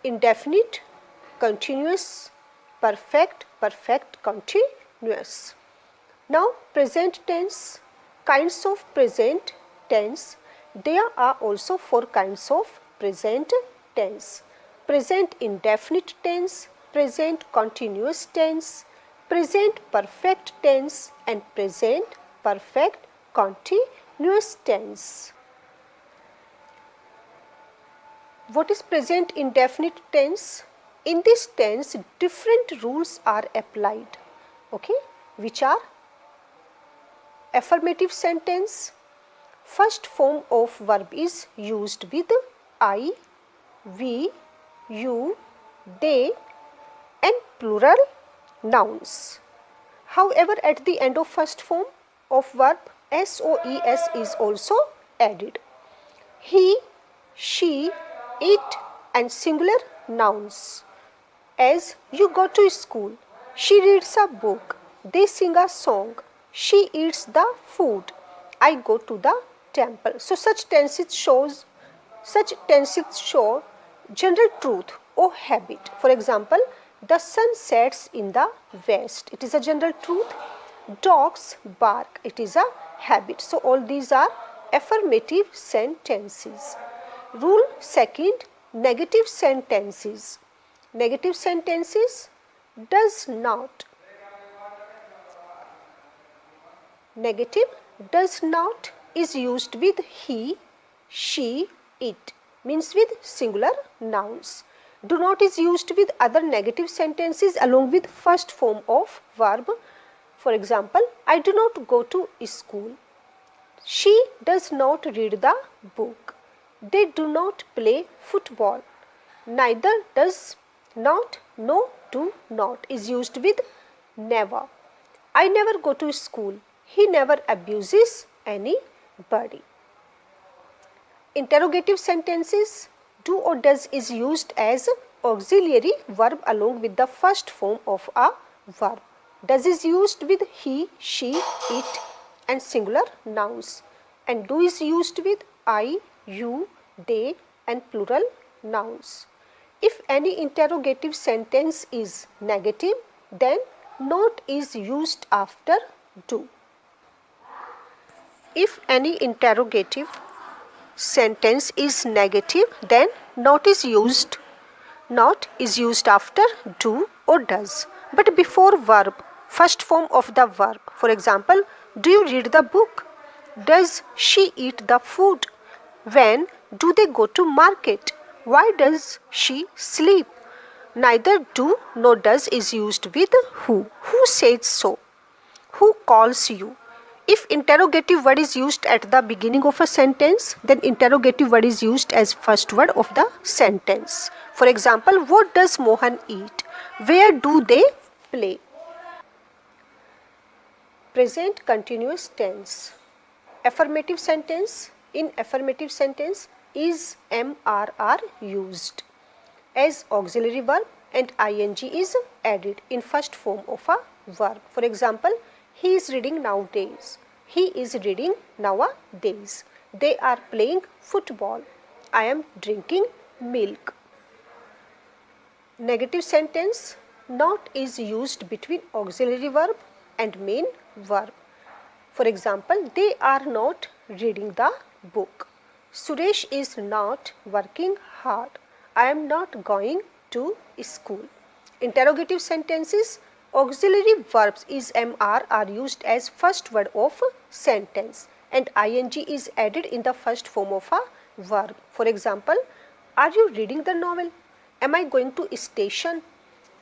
Indefinite, continuous, perfect, perfect, continuous. Now, present tense, kinds of present tense. There are also 4 kinds of present tense: present indefinite tense, present continuous tense, present perfect tense, and present perfect continuous tense. What is present indefinite tense? In this tense, different rules are applied, which are affirmative sentence. First form of verb is used with I, we, you, they, and plural nouns. However, at the end of first form of verb, SOES is also added. He, she, it, and singular nouns. As you go to school, she reads a book, they sing a song, she eats the food, I go to the temple. So such tenses show general truth or habit. For example, the sun sets in the west. It is a general truth. Dogs bark. It is a habit. So all these are affirmative sentences. Rule second, negative sentences. Negative sentences, does not. Negative does not is used with he, she, it, means with singular nouns. Do not is used with other negative sentences along with first form of verb. For example, I do not go to school. She does not read the book. They do not play football. Neither does not, no, do not is used with never. I never go to school. He never abuses anybody. Interrogative sentences, do or does is used as auxiliary verb along with the first form of a verb. Does is used with he, she, it and singular nouns, and do is used with I, you, they and plural nouns. If any interrogative sentence is negative, then not is used after do. If any interrogative sentence is negative, then not is used after do or does, but before verb, first form of the verb. For example, do you read the book? Does she eat the food? When do they go to market? Why does she sleep? Neither do nor does is used with who. Who says so? Who calls you? If interrogative word is used at the beginning of a sentence, then interrogative word is used as first word of the sentence. For example, what does Mohan eat? Where do they play? Present continuous tense. Affirmative sentence. In affirmative sentence, is MRR used as auxiliary verb and ing is added in first form of a verb. For example, he is reading nowadays. He is reading nowadays. They are playing football. I am drinking milk. Negative sentence, not is used between auxiliary verb and main verb. For example, they are not reading the book. Suresh is not working hard. I am not going to school. Interrogative sentences, auxiliary verbs is MR are used as first word of sentence and ing is added in the first form of a verb. For example, are you reading the novel? Am I going to station?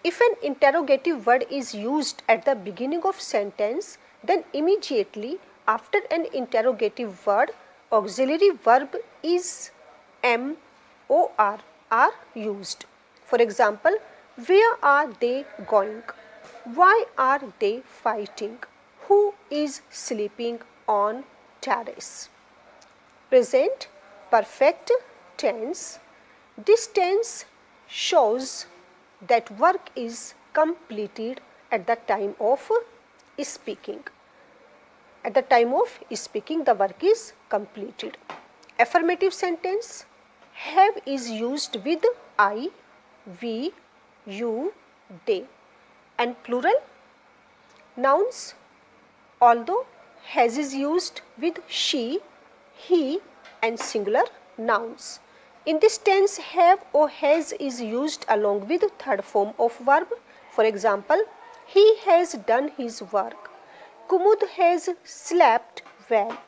If an interrogative word is used at the beginning of sentence, then immediately after an interrogative word, auxiliary verb is MOR are used. For example, where are they going? Why are they fighting? Who is sleeping on terrace? Present perfect tense. This tense shows that work is completed at the time of speaking. At the time of speaking, the work is completed. Affirmative sentence, have is used with I, we, you, they and plural nouns, although has is used with she, he and singular nouns. In this tense, have or has is used along with third form of verb. For example, he has done his work. Kumud has slept well.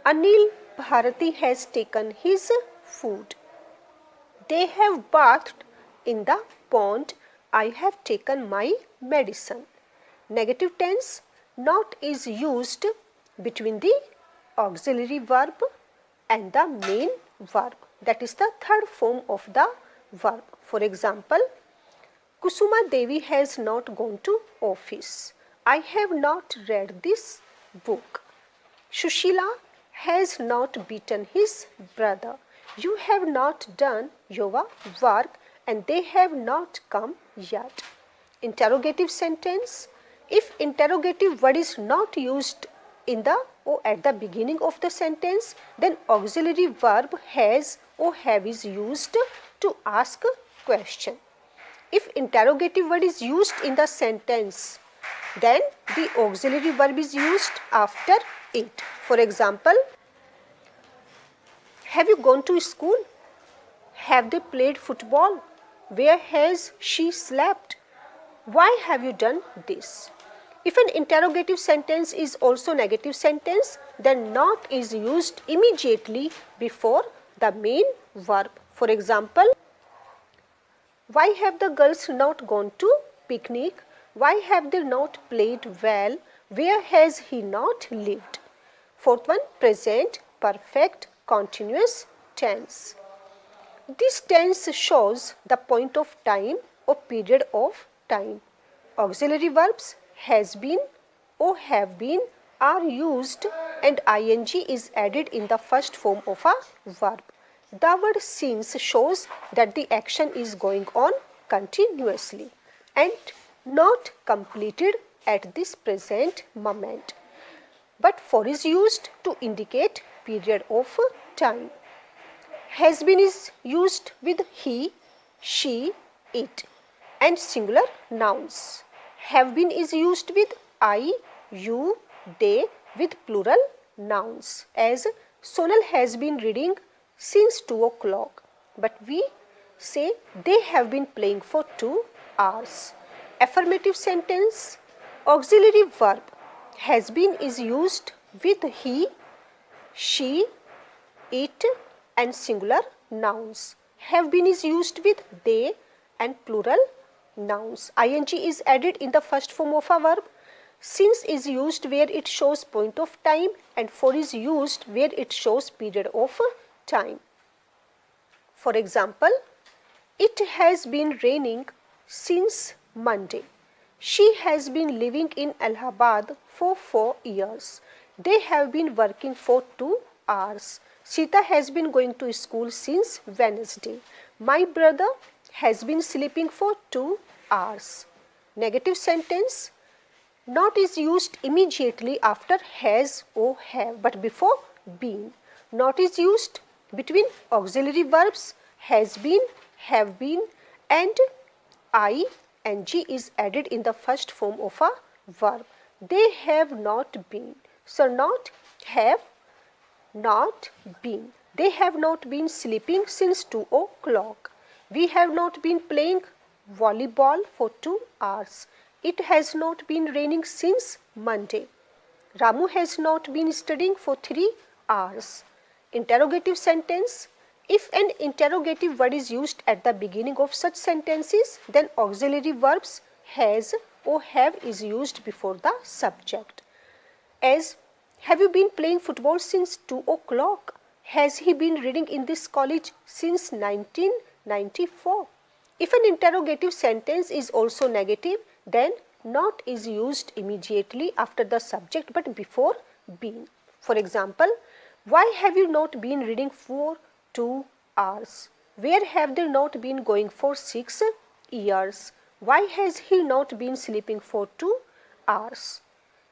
Anil Bharati has taken his food. They have bathed in the pond. I have taken my medicine. Negative tense, not is used between the auxiliary verb and the main verb. That is the third form of the verb. For example, Kusuma Devi has not gone to office. I have not read this book. Shushila has not beaten his brother. You have not done your work and they have not come yet. Interrogative sentence, if interrogative word is not used in the or at the beginning of the sentence, then auxiliary verb has or have is used to ask a question. If interrogative word is used in the sentence, then the auxiliary verb is used after it. For example, have you gone to school? Have they played football? Where has she slept? Why have you done this? If an interrogative sentence is also negative sentence, then not is used immediately before the main verb. For example, Why have the girls not gone to picnic? Why have they not played well? Where has he not lived? Fourth one, present perfect continuous tense. This tense shows the point of time or period of time. Auxiliary verbs has been or have been are used and ing is added in the first form of a verb. The word since shows that the action is going on continuously and not completed at this present moment. But for is used to indicate period of time. Has been is used with he, she, it and singular nouns. Have been is used with I, you, they with plural nouns. As Sonal has been reading since 2 o'clock, but we say they have been playing for 2 hours. Affirmative sentence, auxiliary verb has been is used with he, she, it and singular nouns. Have been is used with they and plural nouns. ing is added in the first form of a verb. Since is used where it shows point of time and for is used where it shows period of time. For example, it has been raining since Monday. She has been living in Allahabad for 4 years. They have been working for 2 hours. Sita has been going to school since Wednesday. My brother has been sleeping for 2 hours. Negative sentence, not is used immediately after has or have but before been. Not is used between auxiliary verbs has been, have been and ing is added in the first form of a verb. They have not been. So not have not been. They have not been sleeping since 2 o'clock. We have not been playing volleyball for 2 hours. It has not been raining since Monday. Ramu has not been studying for 3 hours. Interrogative sentence. If an interrogative word is used at the beginning of such sentences, then auxiliary verbs has or have is used before the subject. As have you been playing football since 2 o'clock? Has he been reading in this college since 1994? If an interrogative sentence is also negative, then not is used immediately after the subject but before been. For example, why have you not been reading for 2 hours? Where have they not been going for 6 years? Why has he not been sleeping for 2 hours?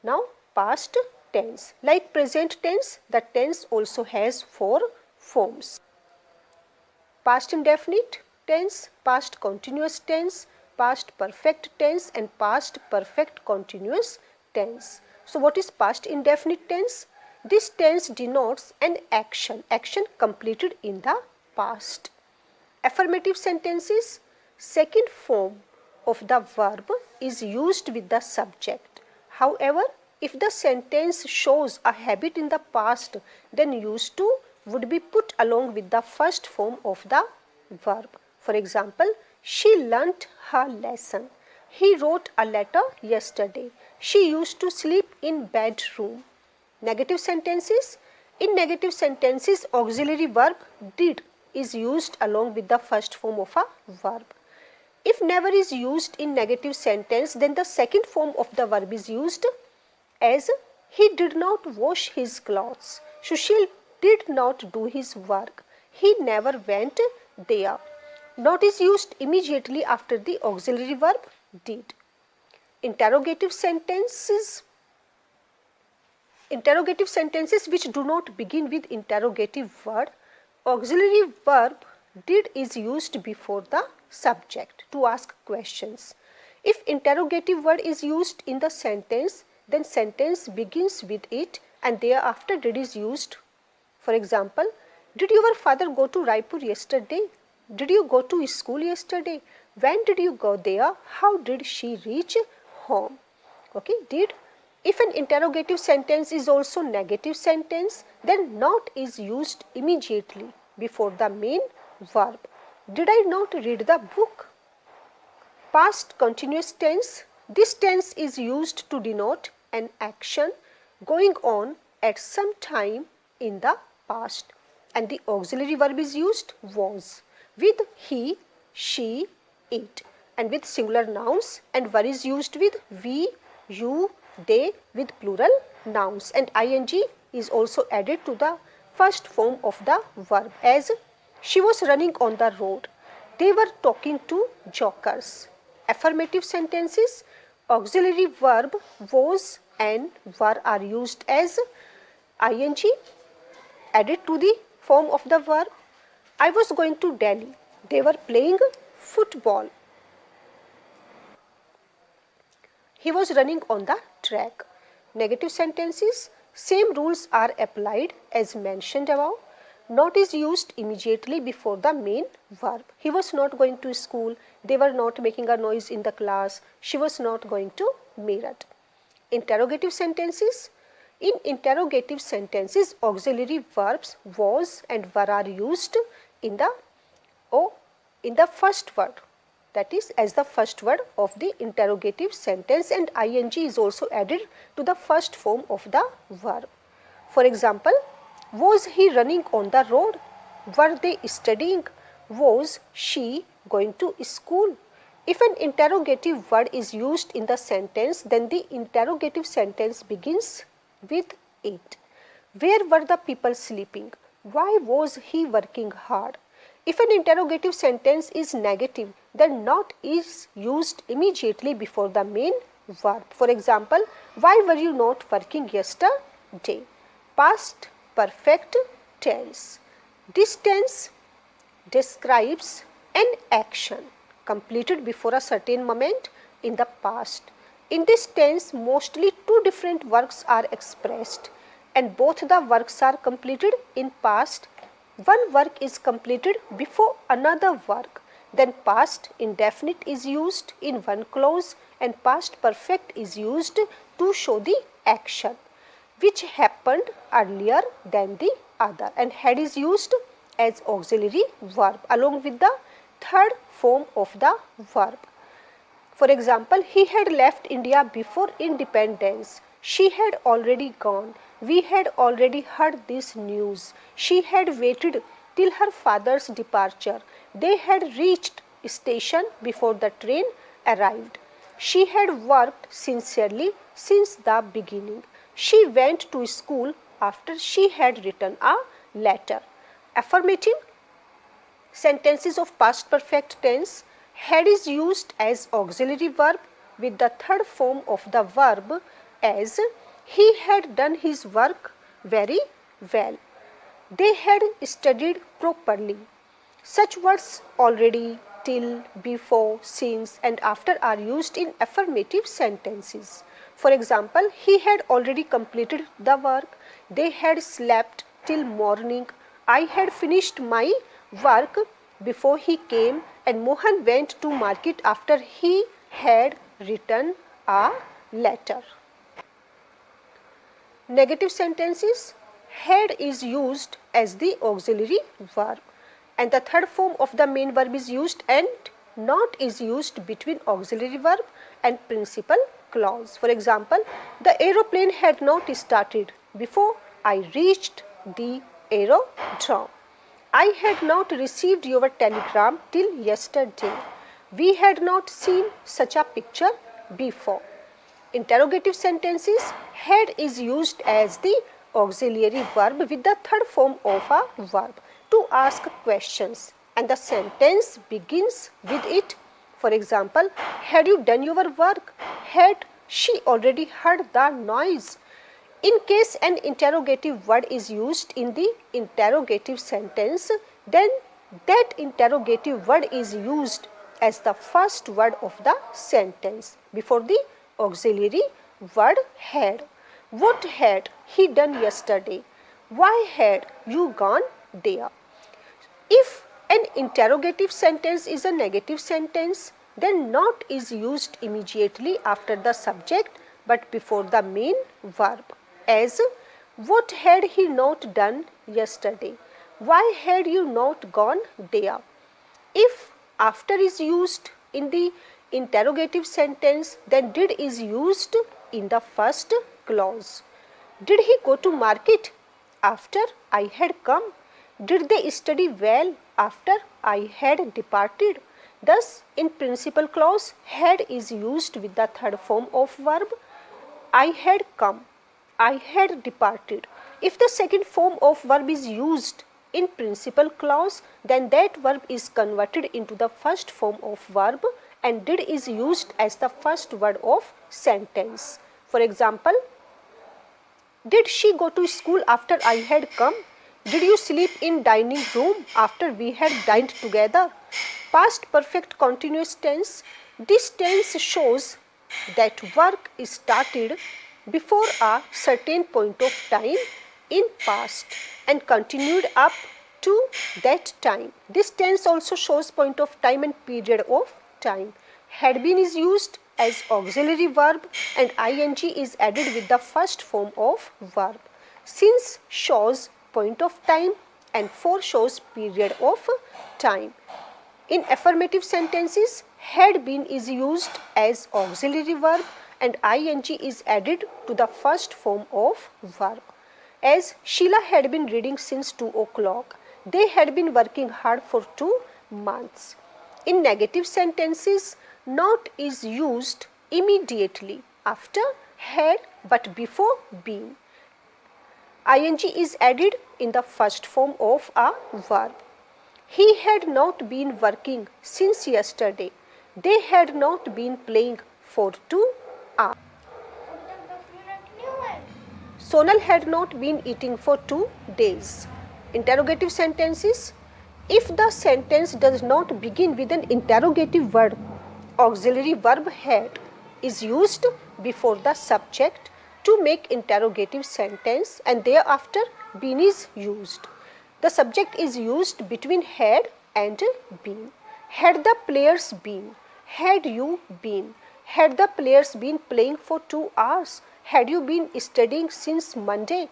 Now, past tense. Like present tense, the tense also has 4 forms. Past indefinite tense, past continuous tense, past perfect tense and past perfect continuous tense. So, what is past indefinite tense? This tense denotes an action completed in the past. Affirmative sentences, second form of the verb is used with the subject. However, if the sentence shows a habit in the past, then used to would be put along with the first form of the verb. For example, she learnt her lesson. He wrote a letter yesterday. She used to sleep in bedroom. Negative sentences. In negative sentences, auxiliary verb did is used along with the first form of a verb. If never is used in negative sentence, then the second form of the verb is used. As he did not wash his clothes. Sushil did not do his work. He never went there. Not is used immediately after the auxiliary verb did. Interrogative sentences which do not begin with interrogative word, auxiliary verb did is used before the subject to ask questions. If interrogative word is used in the sentence, then sentence begins with it and thereafter did is used. For example, did your father go to Raipur yesterday? Did you go to school yesterday? When did you go there? How did she reach home? Okay, did. If an interrogative sentence is also negative sentence, then not is used immediately before the main verb. Did I not read the book? Past continuous tense. This tense is used to denote an action going on at some time in the past, and the auxiliary verb is used was with he, she, it, and with singular nouns, and verb is used with we, you, they with plural nouns, and ing is also added to the first form of the verb, as she was running on the road. They were talking to jokers. Affirmative sentences. Auxiliary verb was and were are used as ing added to the form of the verb. I was going to Delhi. They were playing football. He was running on the track. Negative sentences. Same rules are applied as mentioned above. Not is used immediately before the main verb. He was not going to school. They were not making a noise in the class. She was not going to Meerut. Interrogative sentences. In interrogative sentences, auxiliary verbs was and were are used in the first word. That is, as the first word of the interrogative sentence, and ing is also added to the first form of the verb. For example, was he running on the road? Were they studying? Was she going to school? If an interrogative word is used in the sentence, then the interrogative sentence begins with it. Where were the people sleeping? Why was he working hard? If an interrogative sentence is negative, then not is used immediately before the main verb. For example, why were you not working yesterday? Past perfect tense. This tense describes an action completed before a certain moment in the past. In this tense, mostly two different works are expressed, and both the works are completed in past. One work is completed before another work. Then past indefinite is used in one clause, and past perfect is used to show the action which happened earlier than the other, and had is used as auxiliary verb along with the third form of the verb. For example, he had left India before independence. She had already gone. We had already heard this news. She had waited till her father's departure. They had reached station before the train arrived. She had worked sincerely since the beginning. She went to school after she had written a letter. Affirmative sentences of past perfect tense. Had is used as auxiliary verb with the third form of the verb as he had done his work very well. They had studied properly. Such words already, till, before, since, and after are used in affirmative sentences. For example, he had already completed the work. They had slept till morning. I had finished my work before he came, and Mohan went to market after he had written a letter. Negative sentences. Had is used as the auxiliary verb, and the third form of the main verb is used, and not is used between auxiliary verb and principal clause. For example, the aeroplane had not started before I reached the aerodrome. I had not received your telegram till yesterday. We had not seen such a picture before. Interrogative sentences. Had is used as the auxiliary verb with the third form of a verb to ask questions, and the sentence begins with it. For example, had you done your work? Had she already heard the noise? In case an interrogative word is used in the interrogative sentence, then that interrogative word is used as the first word of the sentence before the auxiliary word had. What had he done yesterday? Why had you gone there? If an interrogative sentence is a negative sentence, then not is used immediately after the subject but before the main verb, as what had he not done yesterday? Why had you not gone there? If after is used in the interrogative sentence, then did is used in the first clause. Did he go to market after I had come? Did they study well after I had departed? Thus, in principal clause, had is used with the third form of verb. I had come, I had departed. If the second form of verb is used in principal clause, then that verb is converted into the first form of verb and did is used as the first word of sentence. For example, did she go to school after I had come? Did you sleep in dining room after we had dined together? Past perfect continuous tense. This tense shows that work is started before a certain point of time in past and continued up to that time. This tense also shows point of time and period of time. Had been is used as auxiliary verb and ing is added with the first form of verb. Since shows point of time and for shows period of time. In affirmative sentences, had been is used as auxiliary verb and ing is added to the first form of verb. As Sheila had been reading since 2 o'clock, they had been working hard for 2 months. In negative sentences, not is used immediately after had but before been. ing is added in the first form of a verb. He had not been working since yesterday. They had not been playing for 2 hours. Sonal had not been eating for 2 days. Interrogative sentences. If the sentence does not begin with an interrogative word, auxiliary verb had is used before the subject to make interrogative sentence and thereafter been is used. The subject is used between had and been. Had the players been? Had you been? Had the players been playing for 2 hours? Had you been studying since Monday?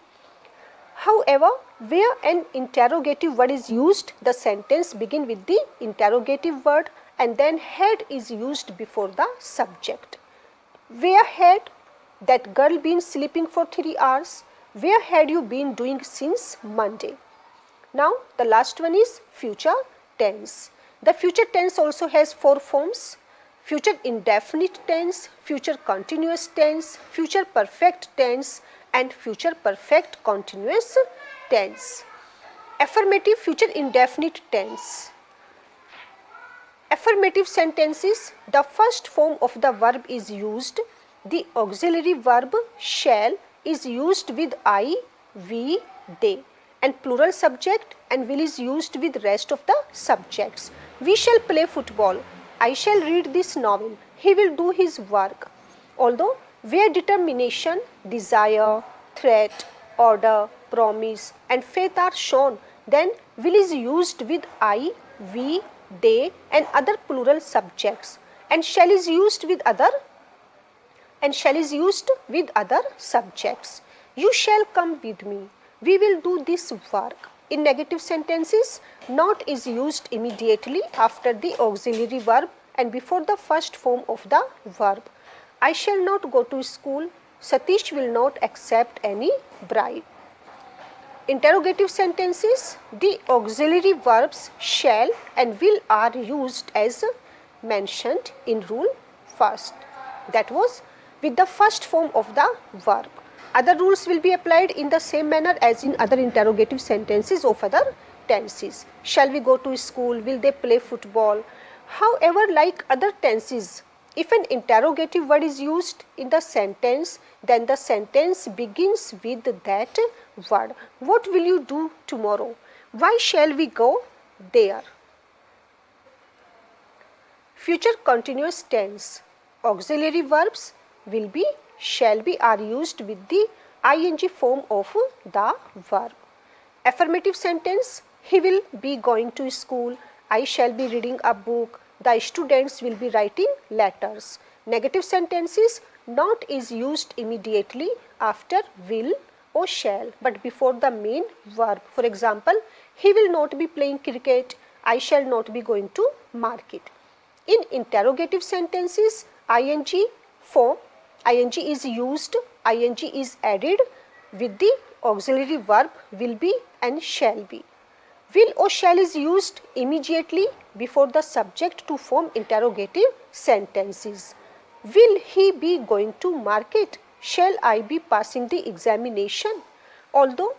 However, where an interrogative word is used, the sentence begins with the interrogative word and then had is used before the subject. Where had that girl been sleeping for 3 hours? Where had you been doing since Monday? Now, the last one is future tense. The future tense also has 4 forms: future indefinite tense, future continuous tense, future perfect tense and future perfect continuous tense. Affirmative future indefinite tense. Affirmative sentences, the first form of the verb is used. The auxiliary verb shall is used with I, we, they, and plural subject and will is used with rest of the subjects. We shall play football. I shall read this novel. He will do his work. Although where determination, desire, threat, order, promise and faith are shown, then will is used with I, we, they and other plural subjects and shall is used with other subjects. You shall come with me. We will do this work. In negative sentences, not is used immediately after the auxiliary verb and before the first form of the verb. I shall not go to school. Satish will not accept any bribe. Interrogative sentences, the auxiliary verbs shall and will are used as mentioned in rule first. That was with the first form of the verb. Other rules will be applied in the same manner as in other interrogative sentences of other tenses. Shall we go to school? Will they play football? However, like other tenses, if an interrogative word is used in the sentence, then the sentence begins with that word. What will you do tomorrow? Why shall we go there? Future continuous tense. Auxiliary verbs will be, shall be are used with the ing form of the verb. Affirmative sentence, he will be going to school. I shall be reading a book. The students will be writing letters. Negative sentences, not is used immediately after will or shall but before the main verb. For example, he will not be playing cricket. I shall not be going to market. In interrogative sentences, ing form, ing is used, ing is added with the auxiliary verb will be and shall be. Will or shall is used immediately before the subject to form interrogative sentences. Will he be going to market? Shall I be passing the examination? Although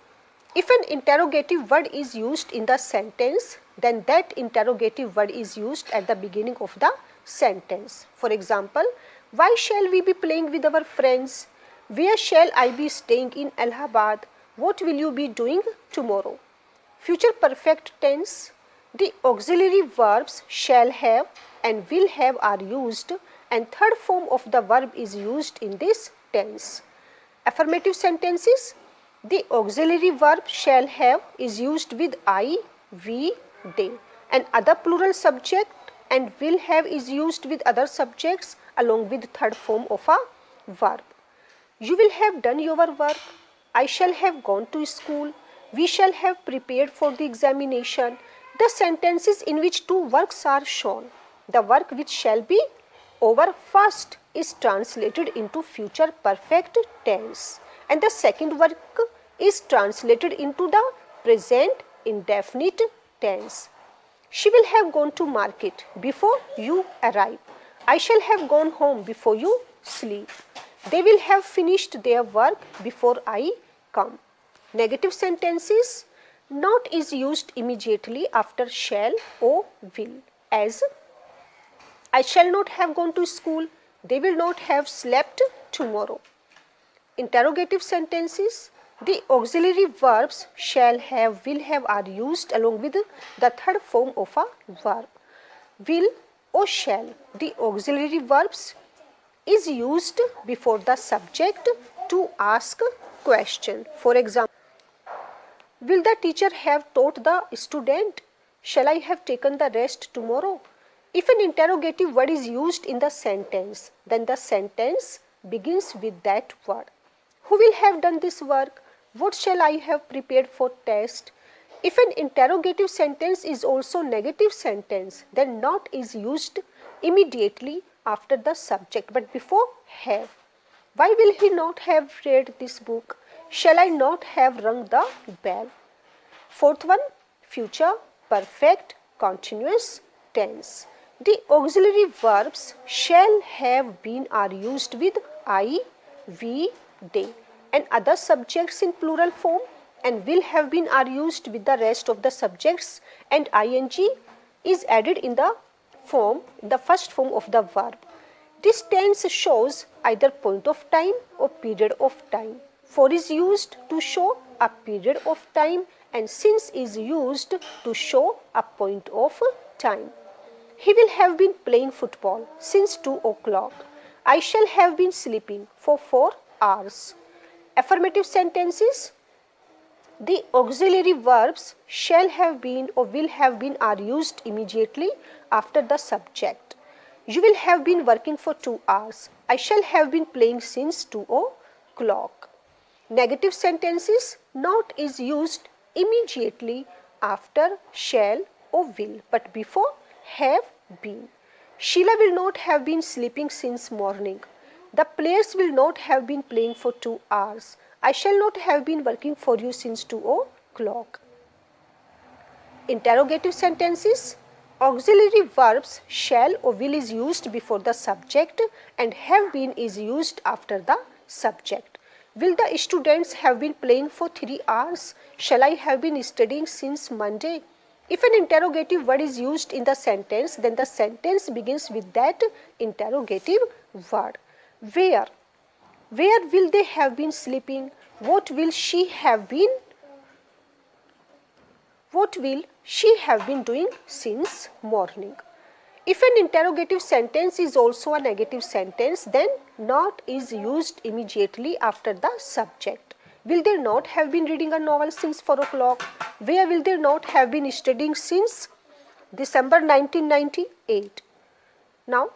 if an interrogative word is used in the sentence, then that interrogative word is used at the beginning of the sentence. For example, why shall we be playing with our friends? Where shall I be staying in Allahabad? What will you be doing tomorrow? Future perfect tense, the auxiliary verbs shall have and will have are used, and third form of the verb is used in this tense. Affirmative sentences, the auxiliary verb shall have is used with I, we, they, and other plural subject, and will have is used with other subjects along with third form of a verb. You will have done your work. I shall have gone to school. We shall have prepared for the examination. The sentences in which two works are shown. The work which shall be over first is translated into future perfect tense, and the second work is translated into the present indefinite tense. She will have gone to market before you arrive. I shall have gone home before you sleep. They will have finished their work before I come. Negative sentences, not is used immediately after shall or will, as I shall not have gone to school. They will not have slept tomorrow. Interrogative sentences, the auxiliary verbs shall have, will have are used along with the third form of a verb. Will or shall, the auxiliary verbs is used before the subject to ask question. For example, will the teacher have taught the student? Shall I have taken the rest tomorrow? If an interrogative word is used in the sentence, then the sentence begins with that word. Who will have done this work? What shall I have prepared for test? If an interrogative sentence is also negative sentence, then not is used immediately after the subject but before have. Why will he not have read this book? Shall I not have rung the bell? Fourth one, future perfect continuous tense. The auxiliary verbs shall have been are used with I, we, they, and other subjects in plural form, and will have been are used with the rest of the subjects, and ing is added in the first form of the verb. This tense shows either point of time or period of time. For is used to show a period of time, and since is used to show a point of time. He will have been playing football since 2 o'clock. I shall have been sleeping for 4 hours. Affirmative sentences, the auxiliary verbs shall have been or will have been are used immediately after the subject. You will have been working for 2 hours. I shall have been playing since 2 o'clock. Negative sentences, not is used immediately after shall or will but before have been. Sheila will not have been sleeping since morning. The players will not have been playing for 2 hours. I shall not have been working for you since 2 o'clock. Interrogative sentences, auxiliary verbs shall or will is used before the subject and have been is used after the subject. Will the students have been playing for 3 hours? Shall I have been studying since Monday? If an interrogative word is used in the sentence, then the sentence begins with that interrogative word. Where? Where will they have been sleeping? What will she have been? What will she have been doing since morning? If an interrogative sentence is also a negative sentence, then not is used immediately after the subject. Will they not have been reading a novel since 4 o'clock? Where will they not have been studying since December 1998? Now,